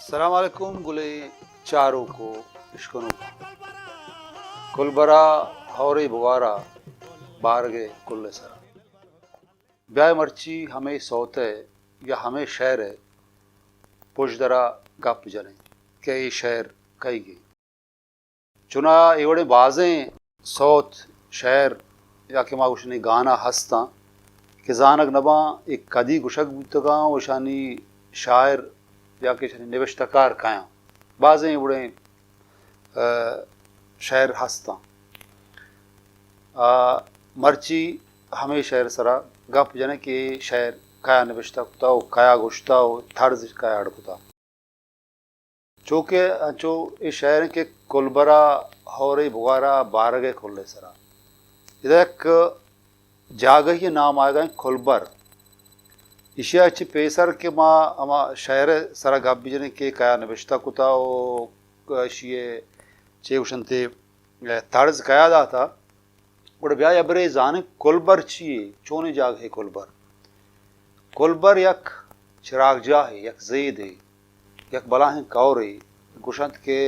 السلام علیکم گلے چاروں کو اشکنو کلبرا ہوری بوارا بارگے کل سرا بیائے مرچی ہمیں سوتے یا ہمیں شہر ہے پوش درا گپ جنے کہ یہ شہر کئی گئی چنا ایوڑے بازیں سوت شہر یا کہ ما گوشنی گانا ہستا کہ زانگ نباں ایک کدی گشک بودتگاں وشانی شاعر یا کہ شانی نوشتکار کھایاں بازیں ایوڑے شہر ہستا مرچی ہمیں شہر سرا گپ جنے کہ شہر کیا نوشتہ کتا ہو کیا گوشتا ہو طرز کیا اڑکتا چونکہ چو یہ شہر کے کلبرا ہوری بغارا بارگے کھلے سرا ادھر ایک جاگہ ہی نام آئے گا کھلبر اشیا اچھی پیسر کے ماں اما شہر سرا گپ بجنے کے کیا نوشتہ کتا ہو اشیے چیوشنتے طرز کیا دا تھا اور بیا ابرے زانے کلبر چیئے چونے جاگ ہے کلبر یک چراغ جا ہے یک زید ہے یک بلاہیں کور ہے گوشند کے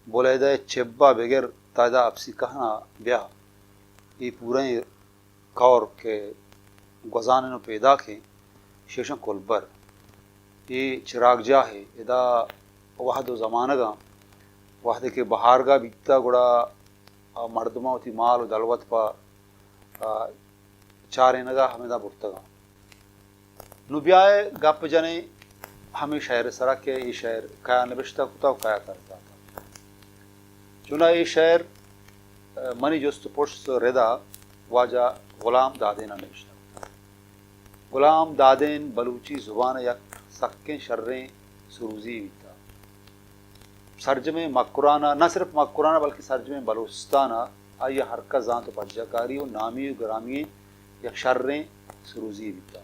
بولیدہ چبا بغیر تائدہ اپسی کہنا بیا یہ پورے کور کے گزانے نو پیدا کے شیشن کلبر یہ چراغ جا ہے ادا وحد و زمانہ گا وحد کے بہار گا بیتا گڑا مردمہ ہوتی مال و دلوت پا چارے نگا ہمیں دا برتگا نو بیائے گپ جنے ہمیں شہر سرا کے یہ شہر کیا نبشتہ کتا و کیا کرتا تھا چنا یہ شہر منی جست پشت ردا واجہ غلام دادین نبشتہ غلام دادین بلوچی زبان یک سکیں شریں سروزی بیتا سرجمے مکرانہ نہ صرف مکرانہ بلکہ سرجمے بلوچستانہ آئیے ہرکا زان تو پرجاکاری و نامی و گرامی یک شریں سروزی بیتا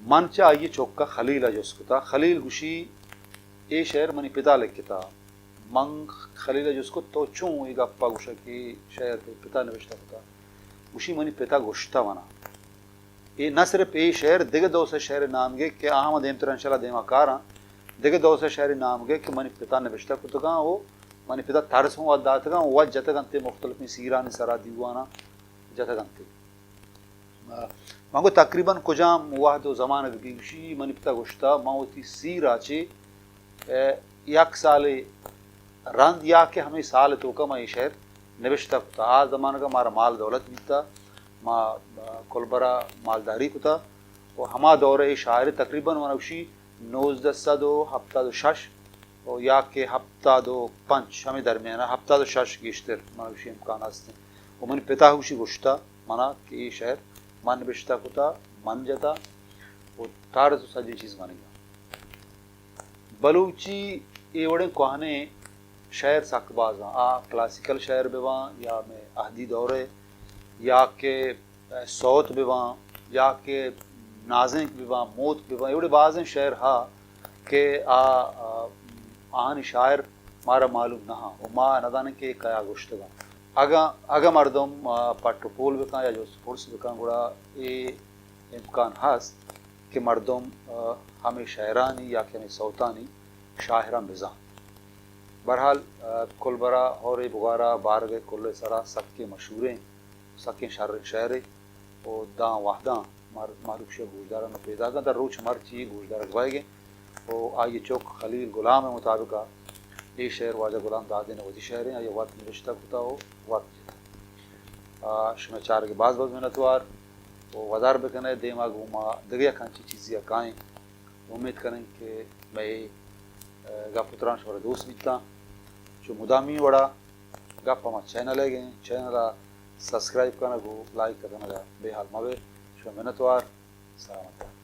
منچہ آئیے چوکا خلیل جس کتا خلیل گوشی اے شہر منی پتا لکھتا من خلیل جس کو تو چوں ای گپا گوشا کی شہر کے پتا نوشتہ کتا گوشی منی پتا گوشتا منا اے نہ صرف اے شہر دیگه دو سے شہر نام گے کہ احمد امتر انشاءاللہ دیما کاراں دیگه دو سے شہر نام گے کہ منی پتا نوشتہ کتا وہ منی پتا ترس ہوں داتگاں وہ جتگانتے مختلف سیران سرا دیوانا جتگانتے مانگو تقریباً کجام واحد و زمانہ گوشی منی پتا گوشتا ماوتی سیرا چے یک سال رند یا کہ ہمیں سال تو کا میں شہر نوشتہ کتا آج زمانہ کا مارا مال دولت بیتا ما کلبرا مالداری کتا و ہما دورے شاعر تقریباً منوشی 1976 و یا کہ 75 ہمیں درمیانہ 76 گیشتر منوشی امکان ہستے و من پتا ہوشی گوشتا منا کہ یہ شہر من نوشتہ کتا من جتا و طرز سجی چیز مانی گا بلوچی ایوڑے کوہنے شہر سخت بازاں کلاسیکل شہر بیوان یا میں اہدی دورے یا کہ صوت بیوان یا کہ نازیں بیوان موت بیوان ایوڑے بازیں شہر ہا کہ آہنی شاعر مارا معلوم نہ ہاں و ما ندانے کے کیا گوشتگا اگا مردم پٹ پول بکاں یا جو سپورٹس بکاں گوڑا یہ امکان ہست کہ مردم ہمیں شاعرانی یا کہ ہمیں صوتانی شاعران بزاں بہرحال کلبرا ہوری بغارا بارگے کل سرا سکے مشہوریں سکیں شہریں و داں واحداں معروف شہ گوشدارہ میں پیدا گا در روچ مرچی گوشدارہ گوائے گے و آئیے چوک خلیل غلام مطابقہ یہ شہر واجہ غلام دادین وزی شہریں آئیے وقت نوشتہ کتا ہو وقت شمع چار کے بعض محنتوار وہ وزار بکنے دیما گوما دگیا کھانچی چیزی کائیں امید کریں کہ میں گا پتران شورا دوست بیتا جو مدامی وڑا گپ ہما چینل ہے گئے چینل سبسکرائب کرنا گو لائک کرنا گا بے حال موے شو محنتوار سلامت